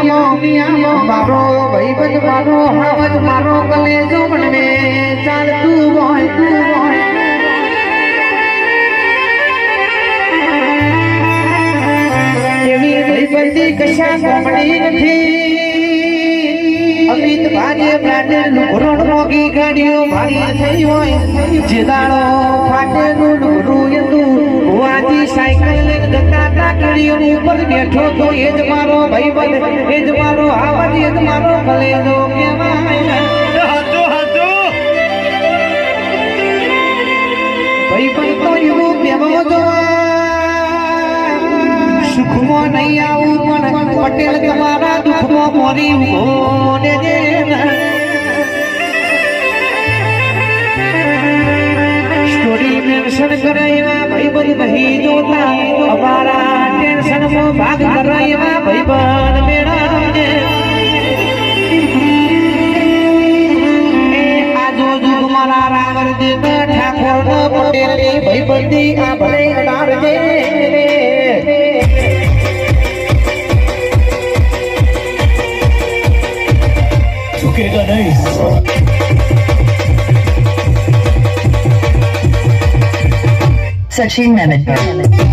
દુનિયામાં મારો ભાઈબંધ મારો હાવજ મારો કલેજો બનવે ચાલતું હોય એવી ભાઈબંધી કશા ગમણી નથી અમિત ભાજે બ્રાન્ડેડ લુગડો મોગી ગાડીઓ ભારી થઈ હોય જે દાડો ફાટેનું લુગડું હતું વાજી સાયકલ લઈને જતા કાકડીઓ ઉપર બેઠો તો એ જ મારો ભાઈબંધ એ જ મારો આવાજ એ જ મારો કલેજો કહેવાય હતો ભાઈબંધ તો એવું બેવો જોવા સુખમાં નહીં આવું પણ પટેલ તમારા દુઃખમાં મોરી ઉભો દેજે સ્ટોરી મેન્શન કરે એવા ભાઈબંધ નહીં જોતા અમારા ટેન્શનમાં ભાગ કરે એવા ભાઈબંધ મેળવજે એ આજો જુગ મારા રાવરજી ઠાકોર પટેલની ભાઈબંધી આપણે અડાડજે ચૂકેગા નહીં Sachin Mehmet.